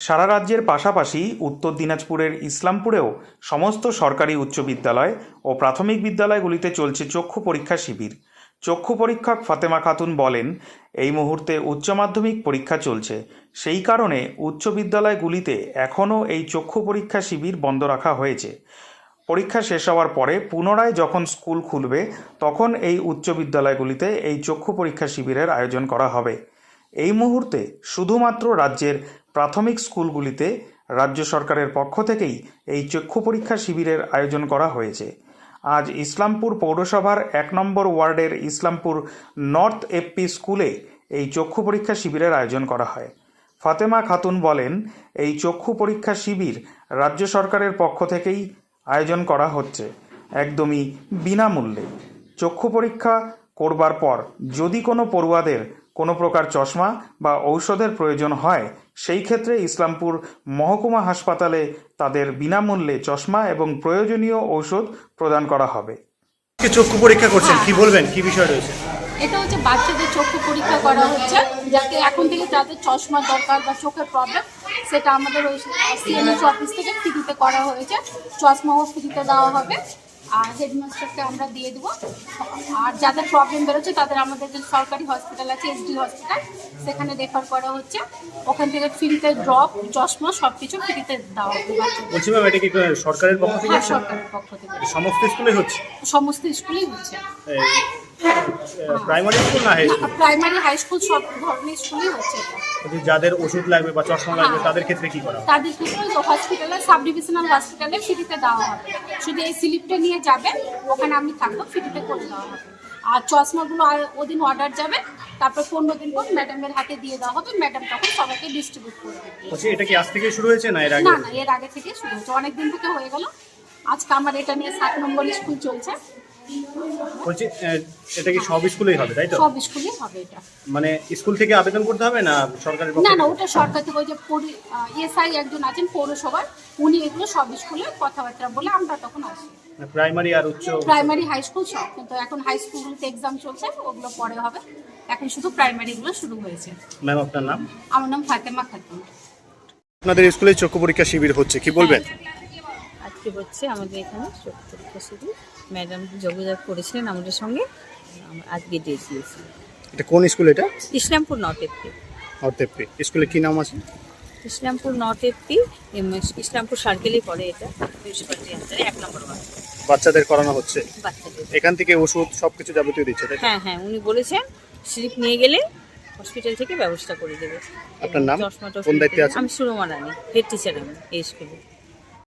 সারা রাজ্যের পাশাপাশি উত্তর দিনাজপুরের ইসলামপুরেও সমস্ত সরকারি উচ্চ বিদ্যালয় ও প্রাথমিক বিদ্যালয়গুলিতে চলছে চক্ষু পরীক্ষা শিবির। চক্ষু পরীক্ষক ফাতেমা খাতুন বলেন, এই মুহূর্তে উচ্চ মাধ্যমিক পরীক্ষা চলছে, সেই কারণে উচ্চ বিদ্যালয়গুলিতে এখনও এই চক্ষু পরীক্ষা শিবির বন্ধ রাখা হয়েছে। পরীক্ষা শেষ হওয়ার পরে পুনরায় যখন স্কুল খুলবে তখন এই উচ্চ বিদ্যালয়গুলিতে এই চক্ষু পরীক্ষা শিবিরের আয়োজন করা হবে। এই মুহূর্তে শুধুমাত্র রাজ্যের প্রাথমিক স্কুলগুলিতে রাজ্য সরকারের পক্ষ থেকেই এই চক্ষু পরীক্ষা শিবিরের আয়োজন করা হয়েছে। আজ ইসলামপুর পৌরসভার 1 নম্বর ওয়ার্ডের ইসলামপুর নর্থ এফপি স্কুলে এই চক্ষু পরীক্ষা শিবিরের আয়োজন করা হয়। ফাতেমা খাতুন বলেন, এই চক্ষু পরীক্ষা শিবির রাজ্য সরকারের পক্ষ থেকেই আয়োজন করা হচ্ছে, একদমই বিনামূল্যে। চক্ষু পরীক্ষা করবার পর যদি কোনো পড়ুয়াদের কোনো প্রকার চশমা বা ঔষধের প্রয়োজন হয়, সেই ক্ষেত্রে ইসলামপুর মহকুমা হাসপাতালে তাদের বিনামূল্যে চশমা এবং প্রয়োজনীয় ঔষধ প্রদান করা হবে। চক্ষু পরীক্ষা করছেন, কি বলবেন, কি বিষয় রয়েছে? এটা হচ্ছে বাচ্চাদের চক্ষু পরীক্ষা করা হচ্ছে, যাতে এখন থেকে যাদের চশমার দরকার বা চোখের প্রবলেম, সেটা আমাদের ওই সিএমএস অফিস থেকে ফ্রিতে করা হয়েছে। চশমাও ফ্রিতে দেওয়া হবে, আর হেডমাস্টারকে আমরা দিয়ে দেবো। আর যাদের প্রবলেম বেরোচ্ছে তাদের আমাদের যে সরকারি হসপিটাল আছে, এসডি হসপিটাল, সেখানে রেফার করা হচ্ছে। ওখান থেকে ফ্রিতে ড্রপ, চশমা সব কিছু ফ্রিতে দেওয়া হবে বাচ্চাদের। বলছি ম্যাম, এটা কি সরকারের পক্ষ থেকে? হ্যাঁ, সরকারের পক্ষ থেকে। সমস্ত স্কুলে হচ্ছে? সমস্ত স্কুলেই হচ্ছে। প্রাইমারি স্কুল না high school? Primary, high school সব ধরনের স্কুলেই হচ্ছে এটা। যাদের ওষুধ লাগবে বা চশমা লাগবে তাদের ক্ষেত্রে কি করা হবে? তাদের ক্ষেত্রে হসপিটালে, সাব ডিভিশনাল হসপিটালে ফ্রিতে দেওয়া হবে। শুধু এই স্লিপটা নিয়ে যাবেন, ওখানে আমি থাকবো, ফ্রিতে করে দেওয়া হবে। আর চশমাগুলো ওদিন অর্ডার যাবে, তারপর 15 দিন পর ম্যাডামের হাতে দিয়ে দেওয়া হবে। ম্যাডাম তখন সবাইকে ডিস্ট্রিবিউট করে দেবে। বলছি, এটা কি আজ থেকে শুরু হয়েছে না এর আগে? না না, এর আগে থেকে শুরু হয়েছে, অনেক দিন থেকে হয়ে গেল। আজকে আমার এটা নিয়ে 7 নম্বর স্কুল চলছে। বলছি, এটা কি সব স্কুলেই হবে, তাই তো? সব স্কুলেই হবে এটা। মানে স্কুল থেকে আবেদন করতে হবে না সরকারের পক্ষ না থেকে? না, ওটা সরকার থেকে, ওই যে এসআই একজন আছেন পৌরসভার, উনি এগুলো সব স্কুলে কথাবার্তা বলে আমরা তখন আসি। প্রাইমারি আর উচ্চ? প্রাইমারি, হাই স্কুল সব, কিন্তু এখন হাই স্কুলগুলোতে এক্সাম চলছে, ওগুলো পরে হবে। এখন শুধু প্রাইমারিগুলো শুরু হয়েছে। ম্যাম, আপনার নাম? আমার নাম ফাতেমা খাতুন। আপনাদের স্কুলে চক্ষু পরীক্ষা শিবির হচ্ছে, কি বলবেন? আজকে হচ্ছে আমাদের এখানে চক্ষু পরীক্ষা শিবির। ম্যাডাম যোগাযোগ করেছিলেন আমাদের সঙ্গে, আমরা আজকে ডেট দিয়েছি। এটা কোন স্কুল? এটা Islampur north FP. North FP স্কুলে কি নাম আছে? ইসলামপুর নর্থ এফপি, ইসলামপুর সার্কেলেই পড়ে এটা, মিউনিসিপ্যালিটি আন্ডারে 1 নম্বর ওয়ার্ড। বাচ্চাদের করানো হচ্ছে? বাচ্চাদের এখান থেকে ওষুধ সবকিছু যাবতীয় দিচ্ছে, তাই তো? হ্যাঁ হ্যাঁ, উনি বলেছেন স্লিপ নিয়ে গেলে হসপিটাল থেকে ব্যবস্থা করে দেবে। আপনার নাম? চশমাটা কোন দায়িত্বে আছেন? আমি সুরমা রানী, হেড টিচার আমি এই স্কুলে।